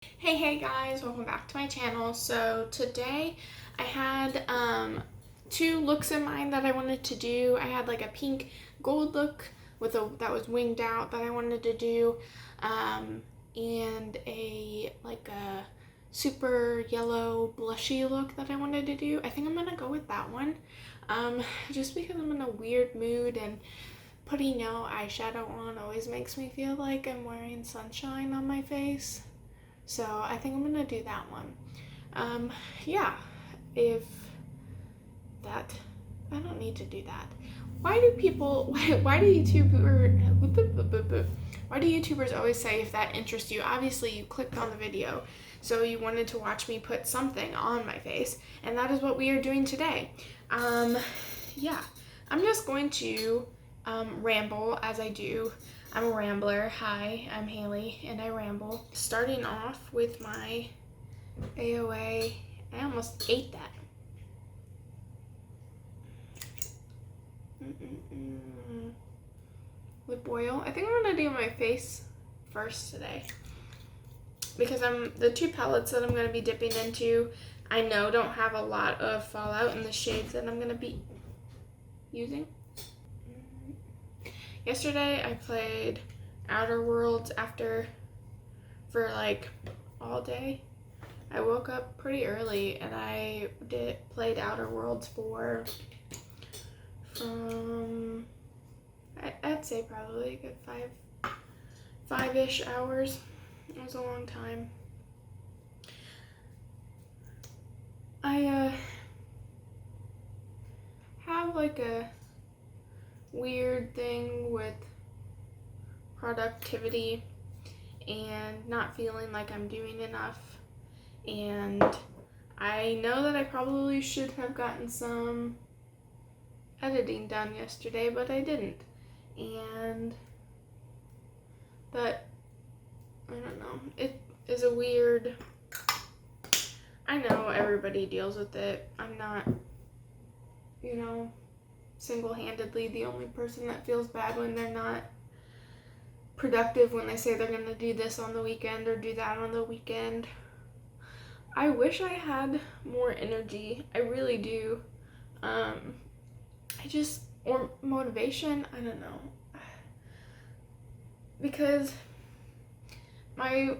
Hey guys, welcome back to my channel. So today I had two looks in mind that I wanted to do. I had like a pink gold look with that was winged out that I wanted to do, and a super yellow blushy look that I wanted to do. I think I'm gonna go with that one, just because I'm in a weird mood, and putting yellow eyeshadow on always makes me feel like I'm wearing sunshine on my face. So I think I'm gonna do that one. Yeah, if that, I don't need to do that. Why do people, why do YouTubers always say if that interests you? Obviously you clicked on the video, so you wanted to watch me put something on my face, and that is what we are doing today. Yeah, I'm just going to ramble as I do. I'm a rambler. Hi, I'm Haley, and I ramble. Starting off with my AOA. I almost ate that. Lip oil. I think I'm gonna do my face first today, because the two palettes that I'm gonna be dipping into, I know don't have a lot of fallout in the shades that I'm gonna be using. Yesterday I played Outer Worlds for like all day. I woke up pretty early and I played Outer Worlds from I'd say probably a good five-ish hours. It was a long time. I have like a weird thing with productivity and not feeling like I'm doing enough, and I know that I probably should have gotten some editing done yesterday, but I didn't, and that, I don't know, it is a weird, I know everybody deals with it. I'm not, single-handedly the only person that feels bad when they're not productive, when they say they're going to do this on the weekend or do that on the weekend. I wish I had more energy. I really do. Or motivation, I don't know. Because my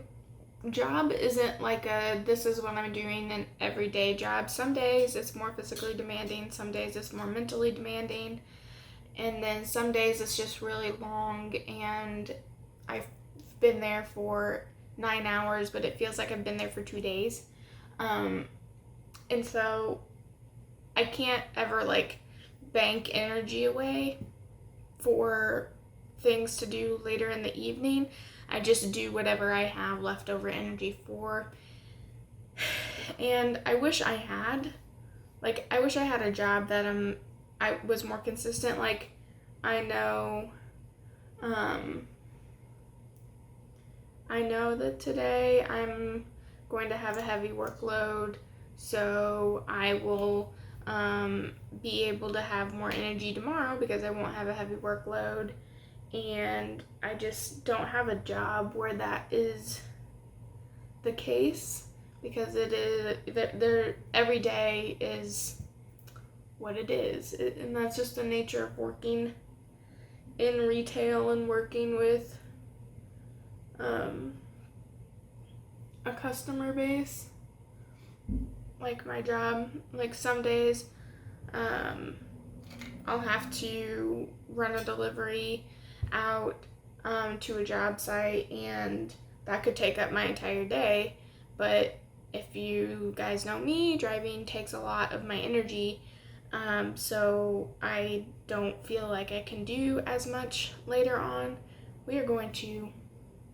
job isn't like this is what I'm doing an everyday job. Some days it's more physically demanding, some days it's more mentally demanding, and then some days it's just really long and I've been there for 9 hours, but it feels like I've been there for 2 days. And so I can't ever like bank energy away for things to do later in the evening. I just do whatever I have leftover energy for. And I wish I had a job that I was more consistent. Like, I know that today I'm going to have a heavy workload, so I will be able to have more energy tomorrow because I won't have a heavy workload. And I just don't have a job where that is the case, because it is, every day is what it is, and that's just the nature of working in retail and working with a customer base. Like my job, like some days I'll have to run a delivery out to a job site, and that could take up my entire day. But if you guys know me, driving takes a lot of my energy, so I don't feel like I can do as much later on. We are going to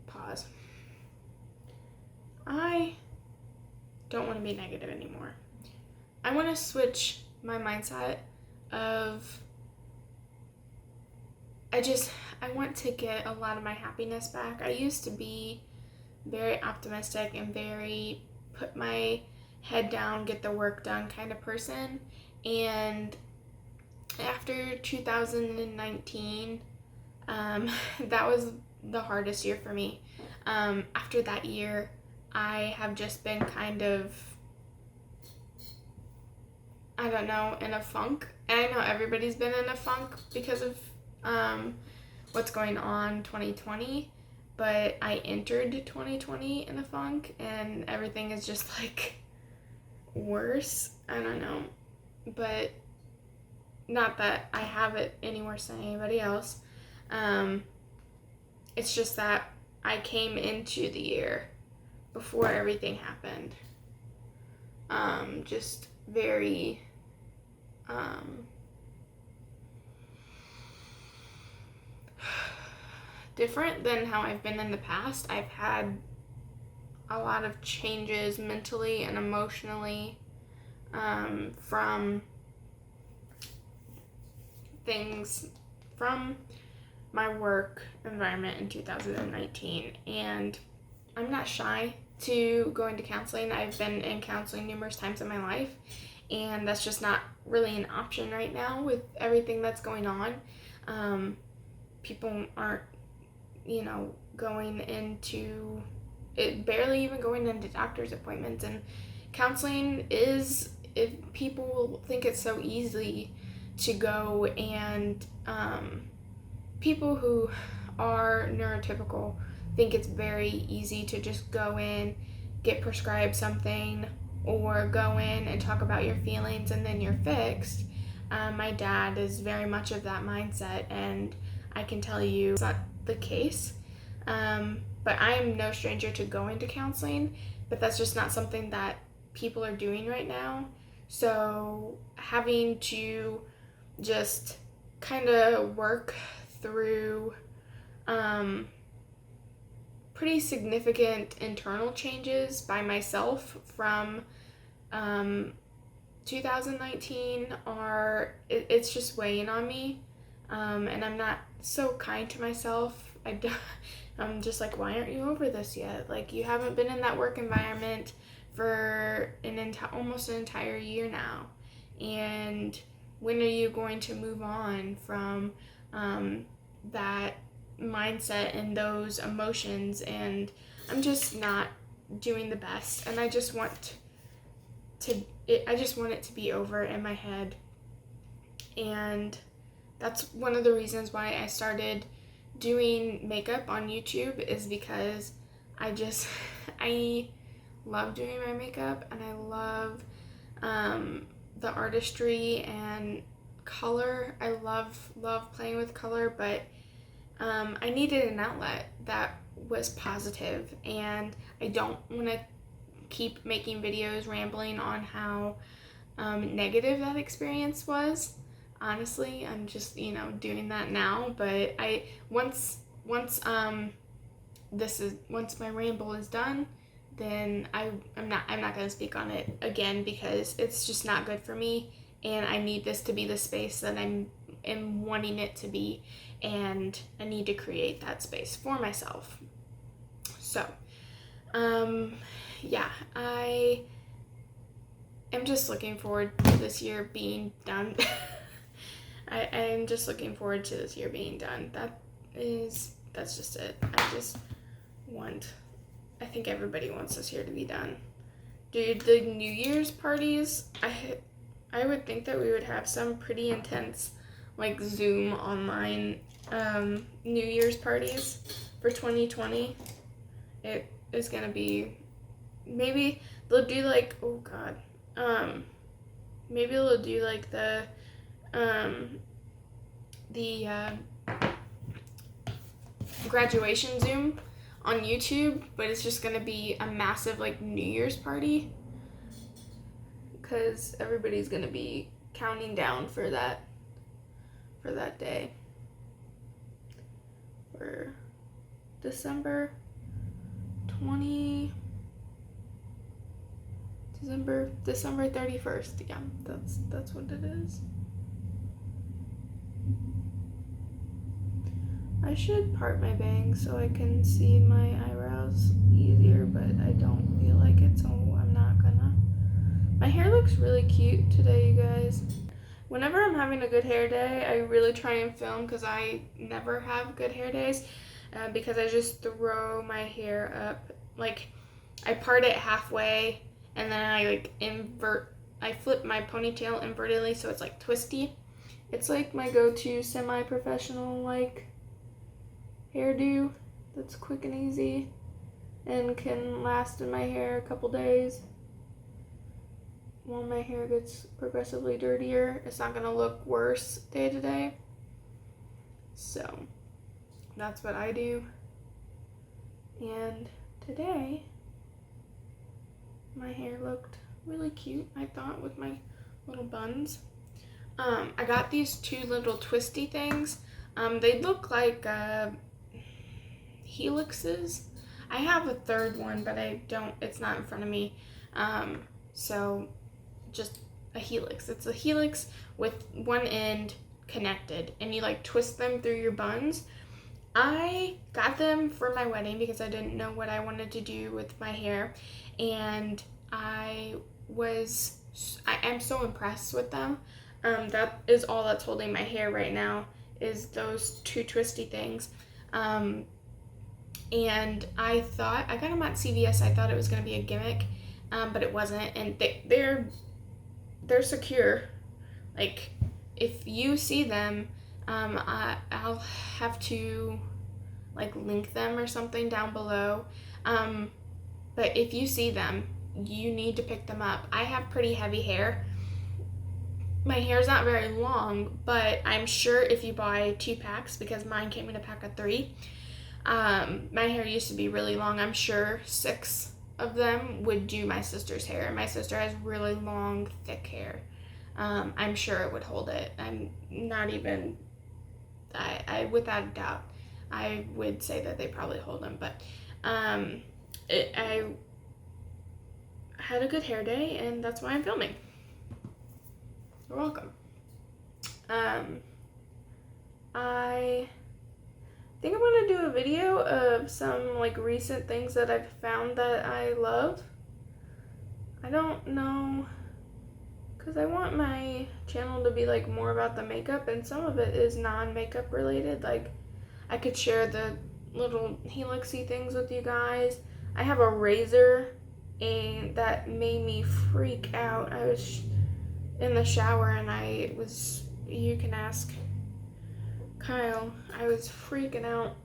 pause. I don't want to be negative anymore. I want to switch my mindset of I want to get a lot of my happiness back. I used to be very optimistic and very put my head down, get the work done kind of person. And after 2019, that was the hardest year for me. After that year, I have just been kind of, I don't know, in a funk. And I know everybody's been in a funk because of what's going on 2020, but I entered 2020 in a funk, and everything is just like worse. I don't know, but not that I have it any worse than anybody else. It's just that I came into the year before everything happened. Just very different than how I've been in the past. I've had a lot of changes mentally and emotionally from things from my work environment in 2019, and I'm not shy to go into counseling. I've been in counseling numerous times in my life, and that's just not really an option right now with everything that's going on. People aren't, going into it, barely even going into doctor's appointments, and counseling is, if people think it's so easy to go, and people who are neurotypical think it's very easy to just go in, get prescribed something, or go in and talk about your feelings and then you're fixed. My dad is very much of that mindset, and I can tell you it's not the case. But I'm no stranger to going to counseling, but that's just not something that people are doing right now. So having to just kind of work through pretty significant internal changes by myself from 2019 it's just weighing on me, and I'm not so kind to myself. I'm just like, why aren't you over this yet? Like, you haven't been in that work environment for almost an entire year now, and when are you going to move on from that mindset and those emotions? And I'm just not doing the best, and I just want it to be over in my head. And that's one of the reasons why I started doing makeup on YouTube, is because I love doing my makeup, and I love the artistry and color. I love playing with color, but I needed an outlet that was positive, and I don't want to keep making videos rambling on how negative that experience was. Honestly, I'm just doing that now, but once my ramble is done, then I'm not going to speak on it again, because it's just not good for me, and I need this to be the space that I'm wanting it to be, and I need to create that space for myself. So yeah, I am just looking forward to this year being done. I am just looking forward to this year being done. That's just it. I think everybody wants this year to be done. Dude, the New Year's parties, I would think that we would have some pretty intense, like, Zoom online New Year's parties for 2020. It is gonna be, maybe they'll do like, oh god, maybe they'll do like the graduation Zoom on YouTube, but it's just gonna be a massive, like, New Year's party, because everybody's gonna be counting down for that day, for December 31st. Yeah, that's what it is. I should part my bangs so I can see my eyebrows easier, but I don't feel like it, so I'm not gonna. My hair looks really cute today, you guys. Whenever I'm having a good hair day, I really try and film, because I never have good hair days, because I just throw my hair up. Like, I part it halfway, and then I flip my ponytail invertedly so it's like twisty. It's like my go-to semi-professional like hairdo that's quick and easy and can last in my hair a couple days. While my hair gets progressively dirtier, it's not gonna look worse day to day. So that's what I do. And today, my hair looked really cute, I thought, with my little buns. I got these two little twisty things. They look like helixes. I have a third one, but it's not in front of me. So just a helix. It's a helix with one end connected, and you like twist them through your buns. I got them for my wedding because I didn't know what I wanted to do with my hair, and I am so impressed with them. That is all that's holding my hair right now, is those two twisty things. And I got them at CVS. I thought it was going to be a gimmick, but it wasn't. And they're secure. Like, if you see them, I'll have to like link them or something down below. But if you see them, you need to pick them up. I have pretty heavy hair. My hair's not very long, but I'm sure if you buy 2 packs, because mine came in a pack of 3, my hair used to be really long. I'm sure 6 of them would do my sister's hair. My sister has really long, thick hair. I'm sure it would hold it. I'm not even, I without a doubt, I would say that they probably hold them. But I had a good hair day, and that's why I'm filming. You're welcome. I think I'm gonna do a video of some like recent things that I've found that I love. I don't know, because I want my channel to be like more about the makeup, and some of it is non-makeup related. Like, I could share the little helixy things with you guys. I have a razor, and that made me freak out. I was in the shower, and you can ask Kyle, I was freaking out.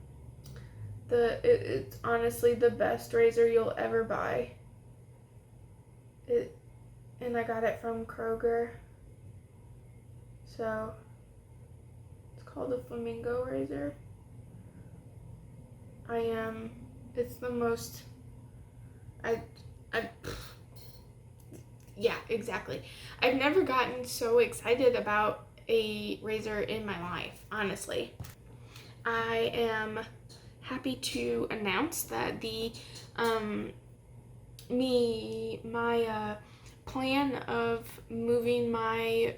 It's honestly the best razor you'll ever buy. And I got it from Kroger. So it's called the Flamingo razor. It's the most, yeah, exactly. I've never gotten so excited about a razor in my life, honestly. I am happy to announce that my plan of moving my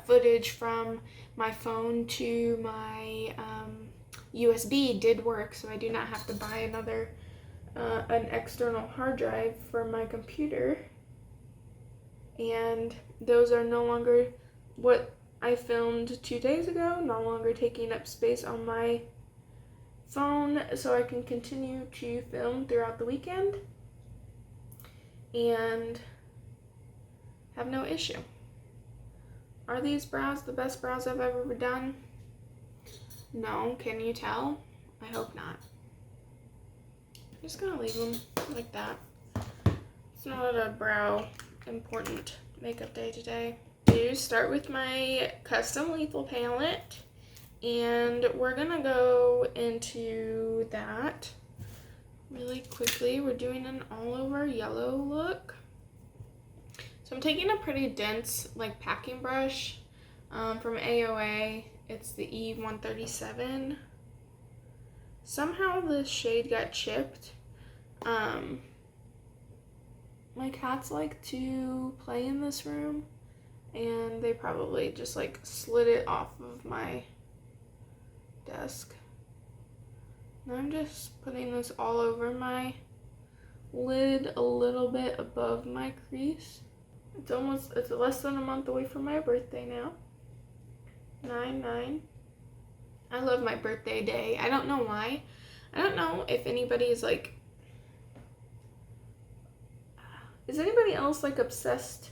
footage from my phone to my USB did work, so I do not have to buy an external hard drive for my computer. And those are no longer what I filmed 2 days ago, no longer taking up space on my phone, so I can continue to film throughout the weekend and have no issue. Are these brows the best brows I've ever done? No, can you tell? I hope not. I'm just gonna leave them like that. It's not a brow important makeup day today. To start with my custom lethal palette, and we're gonna go into that really quickly. We're doing an all over yellow look. So I'm taking a pretty dense like packing brush from AOA. It's the E137. Somehow the shade got chipped. My cats like to play in this room, and they probably just like slid it off of my desk. Now I'm just putting this all over my lid, a little bit above my crease. It's less than a month away from my birthday now. 9/9. I love my birthday day. I don't know why. I don't know if anybody is like Is anybody else like obsessed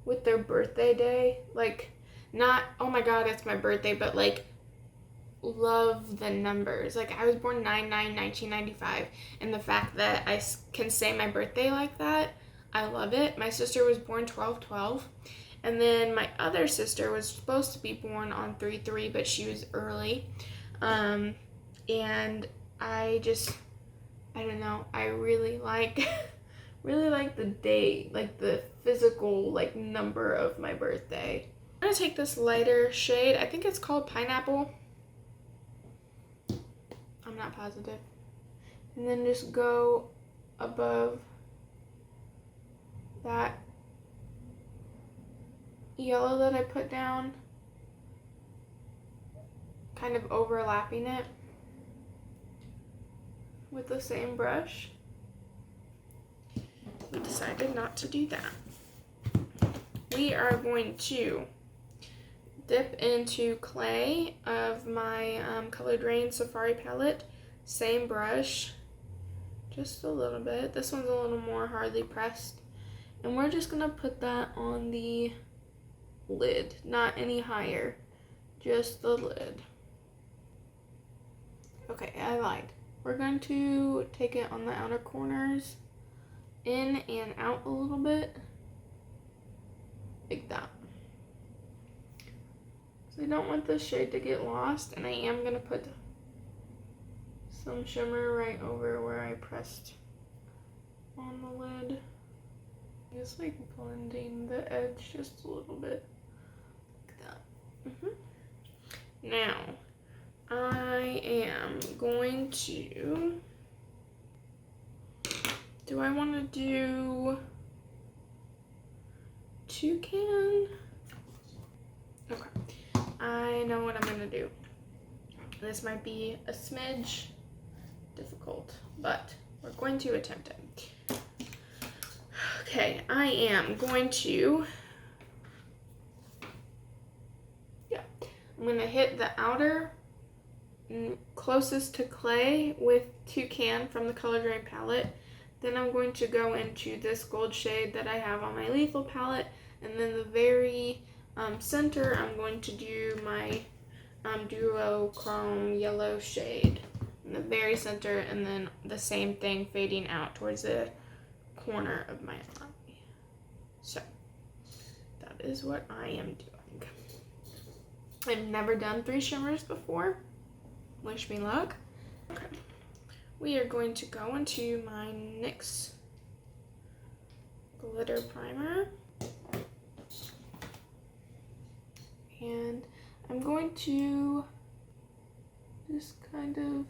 with their birthday day? Like, not, oh my god, it's my birthday, but like, love the numbers. Like, I was born 9/9/1995, and the fact that I can say my birthday like that, I love it. My sister was born 12/12, and then my other sister was supposed to be born on 3/3, but she was early. And I don't know, I really like really like the date, like the physical like number of my birthday. I'm gonna take this lighter shade. I think it's called Pineapple. I'm not positive. And then just go above that yellow that I put down, kind of overlapping it with the same brush. We decided not to do that. We are going to dip into clay of my Colored Rain Safari palette. Same brush, just a little bit. This one's a little more hardly pressed. And we're just gonna put that on the lid, not any higher, just the lid. Okay, I lied. We're going to take it on the outer corners, in and out a little bit, like that. So I don't want this shade to get lost, and I am going to put some shimmer right over where I pressed on the lid. Just like blending the edge just a little bit, like that. Now, I am going to, do I want to do toucan? Okay, I know what I'm going to do. This might be a smidge difficult, but we're going to attempt it. Okay, I am going to, I'm going to hit the outer closest to clay with Toucan from the Colored Rain palette. Then I'm going to go into this gold shade that I have on my Lethal palette, and then the very center I'm going to do my duochrome yellow shade in the very center, and then the same thing fading out towards the corner of my eye. So that is what I am doing. I've never done 3 shimmers before. Wish me luck. Okay. We are going to go into my NYX glitter primer. And I'm going to just kind of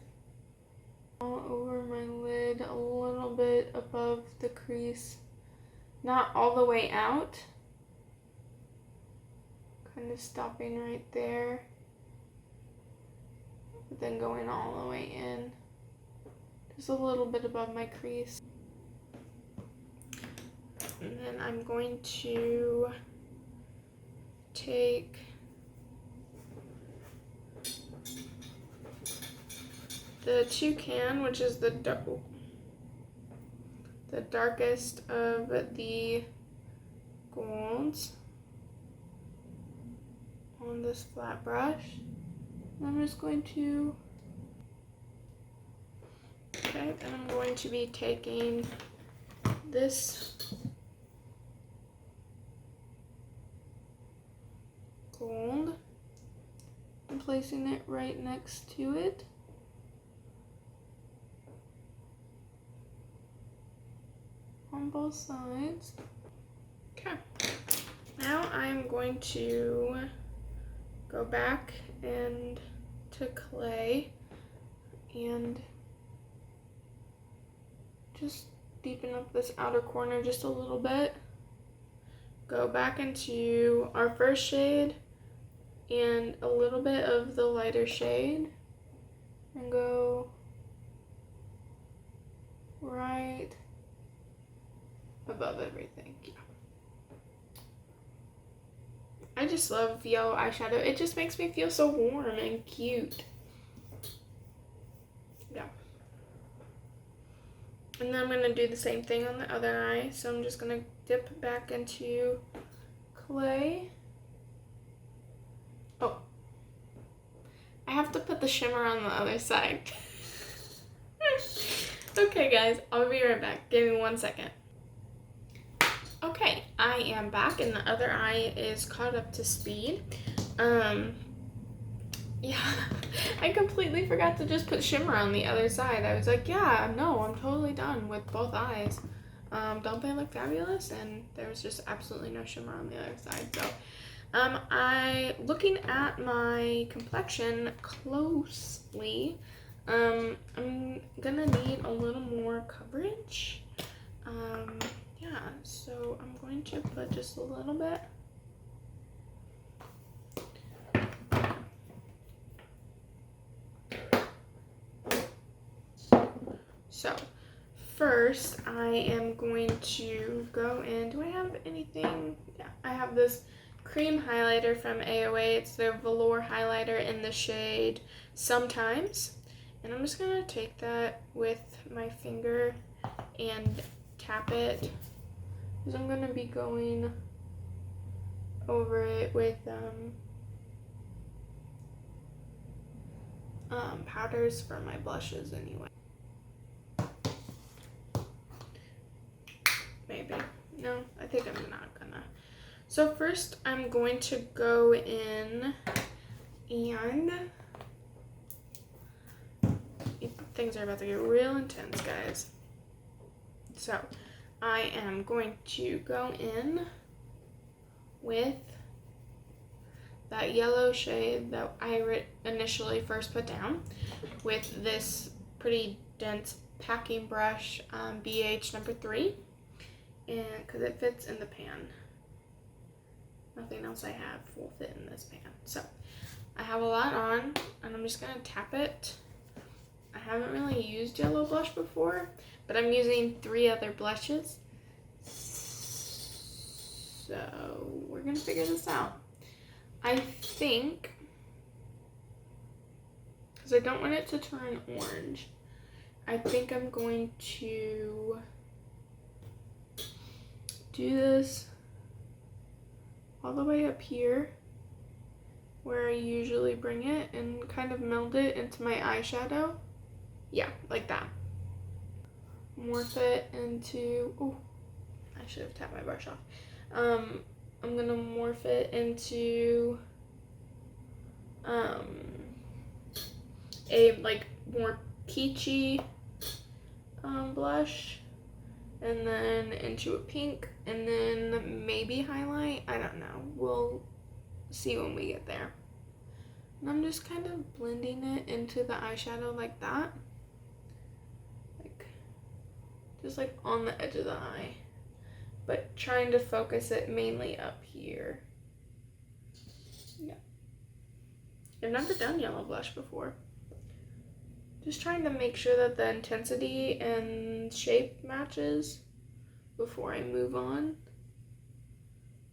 all over my lid, a little bit above the crease. Not all the way out. Kind of stopping right there. But then going all the way in. Just a little bit above my crease. And then I'm going to take the Toucan, which is the darkest of the golds, on this flat brush. And I'm just going to, okay, then I'm going to be taking this gold and placing it right next to it. On both sides. Okay. Now I'm going to go back and to clay and just deepen up this outer corner just a little bit. Go back into our first shade and a little bit of the lighter shade and go right above everything. Yeah. I just love yellow eyeshadow. It just makes me feel so warm and cute. Yeah. And then I'm going to do the same thing on the other eye. So I'm just going to dip back into clay. Oh, I have to put the shimmer on the other side. Okay guys, I'll be right back. Give me 1 second. Okay, I am back and the other eye is caught up to speed. Yeah, I completely forgot to just put shimmer on the other side. I was like, yeah, no, I'm totally done with both eyes. Don't they look fabulous? And there was just absolutely no shimmer on the other side. So, looking at my complexion closely, I'm gonna need a little more coverage. Yeah, so I'm going to put just a little bit. So first I am going to go in, do I have anything? Yeah, I have this cream highlighter from AOA. It's their velour highlighter in the shade Sometimes. And I'm just gonna take that with my finger and tap it, because I'm gonna be going over it with powders for my blushes anyway. Maybe. No, I think I'm not gonna. So first I'm going to go in and things are about to get real intense, guys. So I am going to go in with that yellow shade that I initially first put down with this pretty dense packing brush, BH number 3, and because it fits in the pan. Nothing else I have will fit in this pan. So I have a lot on, and I'm just gonna tap it. I haven't really used yellow blush before, but I'm using 3 other blushes. So we're gonna figure this out. I think, because I don't want it to turn orange, I think I'm going to do this all the way up here where I usually bring it and kind of meld it into my eyeshadow. Yeah, like that. Morph it into, oh, I should have tapped my brush off. I'm gonna morph it into a like more peachy blush, and then into a pink, and then maybe highlight. I don't know. We'll see when we get there. And I'm just kind of blending it into the eyeshadow like that. Like, just like on the edge of the eye. But trying to focus it mainly up here. Yeah. I've never done yellow blush before. Just trying to make sure that the intensity and shape matches before I move on.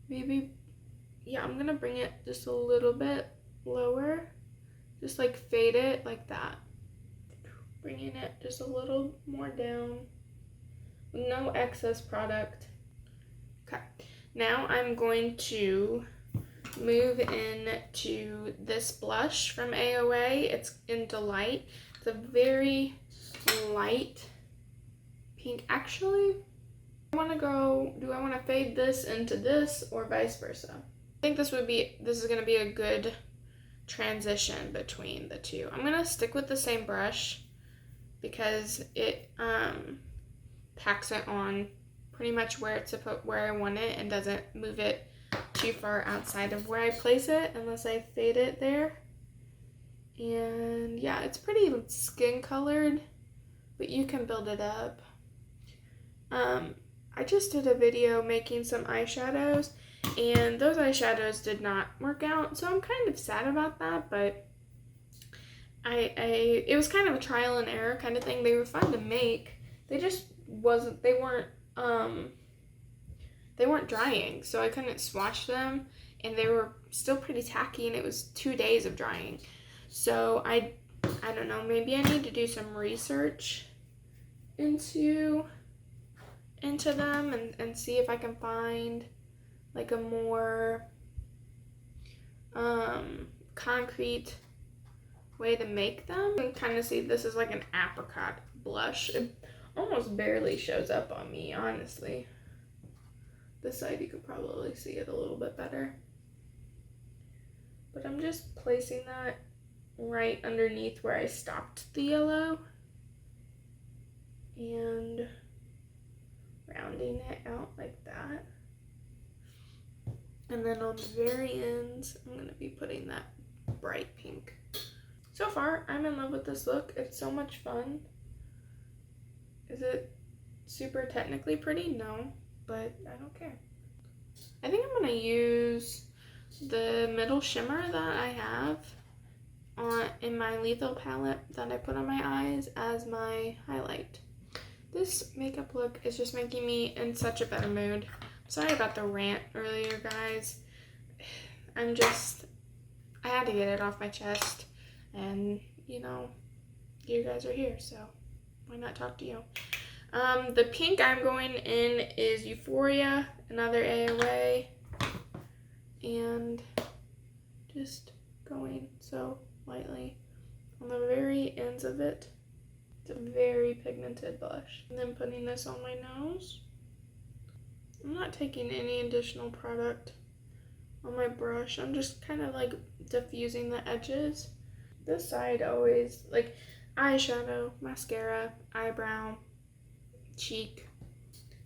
Maybe, yeah, I'm gonna bring it just a little bit lower. Just like fade it like that. Bringing it just a little more down. No excess product. Okay, now I'm going to move into this blush from AOA. It's in Delight. It's a very light pink. Actually, do I want to fade this into this or vice versa? I think this is going to be a good transition between the two. I'm going to stick with the same brush because it packs it on pretty much where I want it and doesn't move it too far outside of where I place it unless I fade it there. And yeah, it's pretty skin colored, but you can build it up. I just did a video making some eyeshadows, and those eyeshadows did not work out, so I'm kind of sad about that, but it was kind of a trial and error kind of thing. They were fun to make. They weren't drying, so I couldn't swatch them, and they were still pretty tacky, and it was 2 days of drying. So I don't know, maybe I need to do some research into them and see if I can find like a more concrete way to make them. And kind of see, this is like an apricot blush. It almost barely shows up on me, honestly. This side you could probably see it a little bit better. But I'm just placing that right underneath where I stopped the yellow and rounding it out like that. And then on the very ends, I'm going to be putting that bright pink. So far, I'm in love with this look. It's so much fun. Is it super technically pretty? No, but I don't care. I think I'm going to use the middle shimmer that I have in my Lethal palette that I put on my eyes as my highlight. This makeup look is just making me in such a better mood. Sorry about the rant earlier, guys. I had to get it off my chest, and you know, you guys are here, so why not talk to you? The pink I'm going in is Euphoria, another AOA, and just going so lightly on the very ends of it. It's a very pigmented blush. And then putting this on my nose. I'm not taking any additional product on my brush. I'm just kind of like diffusing the edges. This side always, like eyeshadow, mascara, eyebrow, cheek.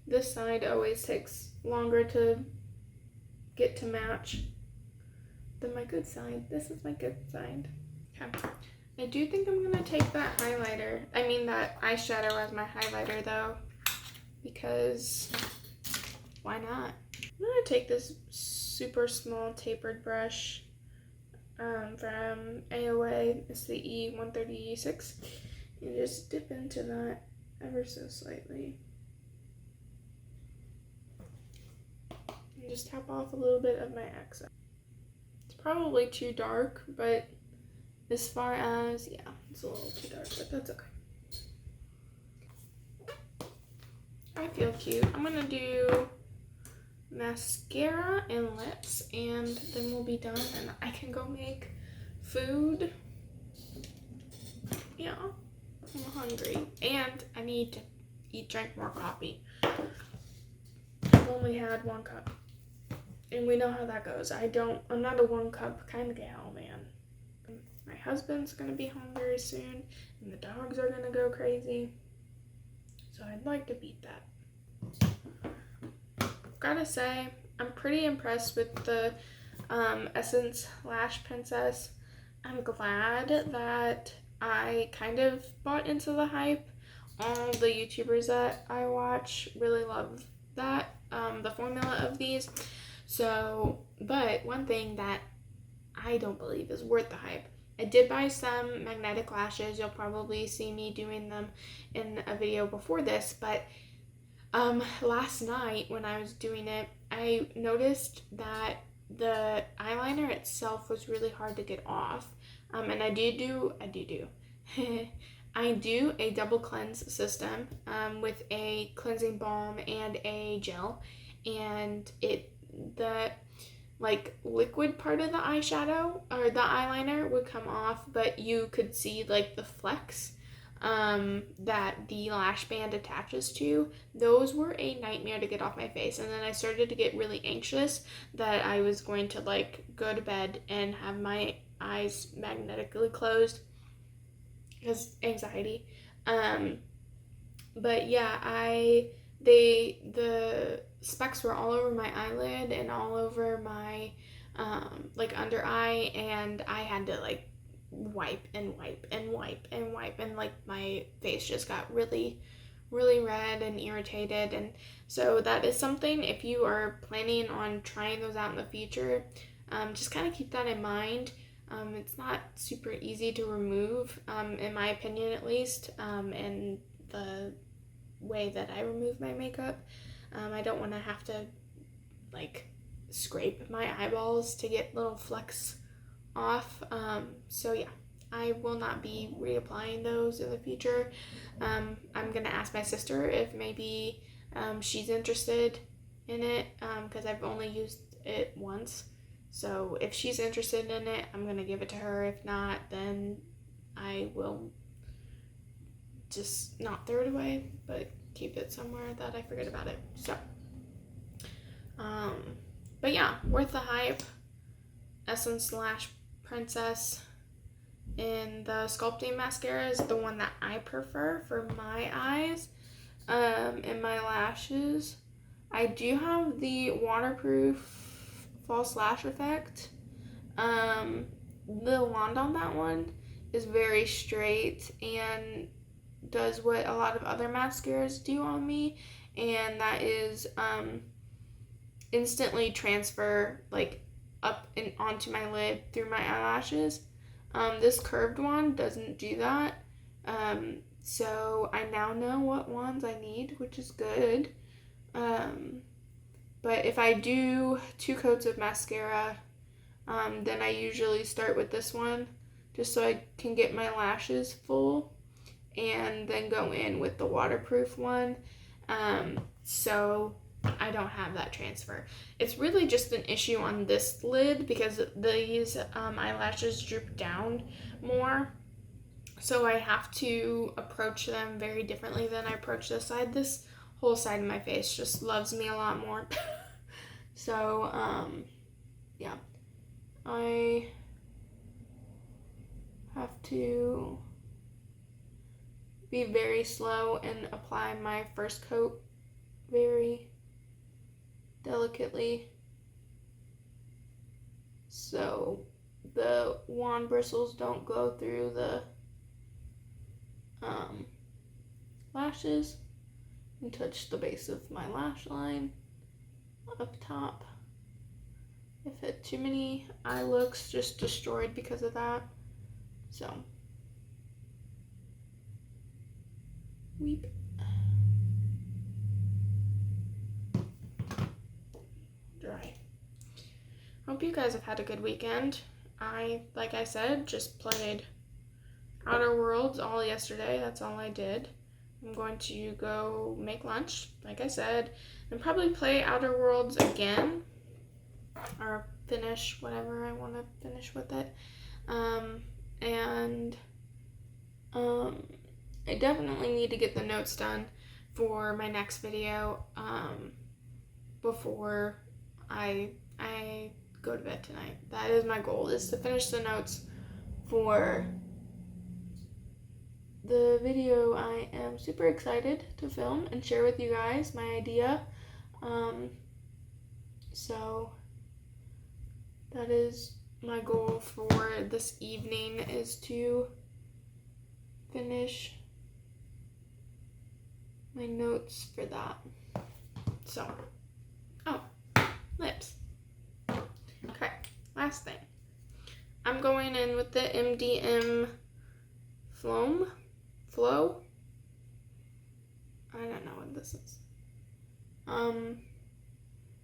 This side always takes longer to get to match than my good side. This is my good side. Okay. I do think I'm gonna take that that eyeshadow as my highlighter though, because why not? I'm gonna take this super small tapered brush from AOA. It's the E130E6, and just dip into that ever so slightly. And just tap off a little bit of my excess. It's probably too dark, but as far as, yeah, it's a little too dark, but that's okay. I feel cute. I'm gonna do mascara and lips, and then we'll be done, and I can go make food. Yeah, I'm hungry, and I need to drink more coffee. I've only had 1 cup, and we know how that goes. I'm not a 1 cup kind of gal, man. My husband's gonna be home very soon, and the dogs are gonna go crazy. So I'd like to beat that. Gotta say, I'm pretty impressed with the Essence Lash Princess. I'm glad that I kind of bought into the hype. All the YouTubers that I watch really love that, the formula of these. So, but one thing that I don't believe is worth the hype. I did buy some magnetic lashes. You'll probably see me doing them in a video before this, but last night when I was doing it, I noticed that the eyeliner itself was really hard to get off. And I do I do a double cleanse system with a cleansing balm and a gel, and the like liquid part of the eyeshadow or the eyeliner would come off, but you could see like the flecks that the lash band attaches to. Those were a nightmare to get off my face, and then I started to get really anxious that I was going to like go to bed and have my eyes magnetically closed because anxiety. But yeah, the specks were all over my eyelid and all over my like under eye, and I had to like wipe and wipe and wipe and wipe, and like my face just got really red and irritated. And so that is something, if you are planning on trying those out in the future, just kind of keep that in mind. It's not super easy to remove, in my opinion at least, and the way that I remove my makeup. I don't want to have to like scrape my eyeballs to get little flecks off. So yeah, I will not be reapplying those in the future. I'm going to ask my sister if maybe she's interested in it, because I've only used it once. So if she's interested in it, I'm going to give it to her. If not, then I will just not throw it away, but keep it somewhere that I forget about it. So, but yeah, worth the hype. Essence Lash Princess in the sculpting mascara is the one that I prefer for my eyes and my lashes. I do have the waterproof false lash effect. The wand on that one is very straight and does what a lot of other mascaras do on me, and that is instantly transfer like up and onto my lid through my eyelashes. This curved one doesn't do that. So I now know what wands I need, which is good. But if I do 2 coats of mascara, then I usually start with this one just so I can get my lashes full, and then go in with the waterproof one. So I don't have that transfer. It's really just an issue on this lid because these eyelashes droop down more. So I have to approach them very differently than I approach this side. This whole side of my face just loves me a lot more. So, yeah. I have to be very slow and apply my first coat very delicately, so the wand bristles don't go through the lashes and touch the base of my lash line up top. If I had too many eye looks, just destroyed because of that. So, weep. Dry. Hope you guys have had a good weekend. Like I said, just played Outer Worlds all yesterday. That's all I did. I'm going to go make lunch, like I said, and probably play Outer Worlds again, or finish whatever I want to finish with it. I definitely need to get the notes done for my next video before I go to bed tonight. That is my goal, is to finish the notes for the video I am super excited to film and share with you guys, my idea. So that is my goal for this evening, is to finish my notes for that. So, lips. Okay, last thing. I'm going in with the MDM Flow. I don't know what this is.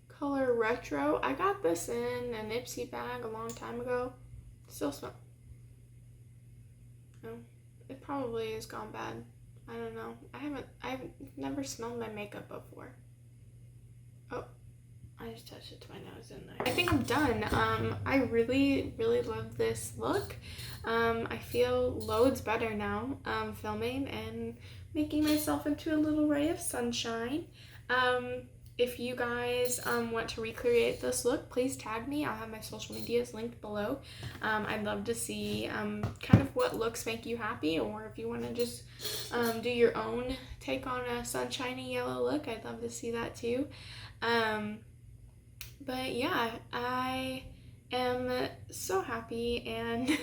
Color Retro. I got this in an Ipsy bag a long time ago. Still smell. Oh, it probably has gone bad. I don't know. I've never smelled my makeup before. Oh, I just touched it to my nose, didn't I? I think I'm done. I really, really love this look. I feel loads better now, filming and making myself into a little ray of sunshine. If you guys want to recreate this look, please tag me. I'll have my social medias linked below. I'd love to see kind of what looks make you happy, or if you want to just do your own take on a sunshiny yellow look, I'd love to see that too. But yeah, I am so happy, and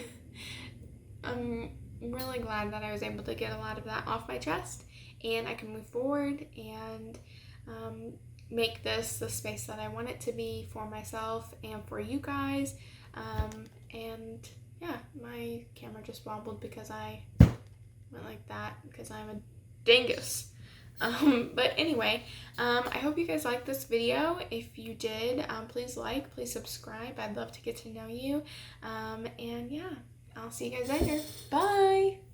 I'm really glad that I was able to get a lot of that off my chest, and I can move forward and make this the space that I want it to be for myself and for you guys. And yeah, my camera just wobbled because I went like that because I'm a dingus. But anyway, I hope you guys liked this video. If you did, please like, please subscribe. I'd love to get to know you. And yeah, I'll see you guys later. Bye!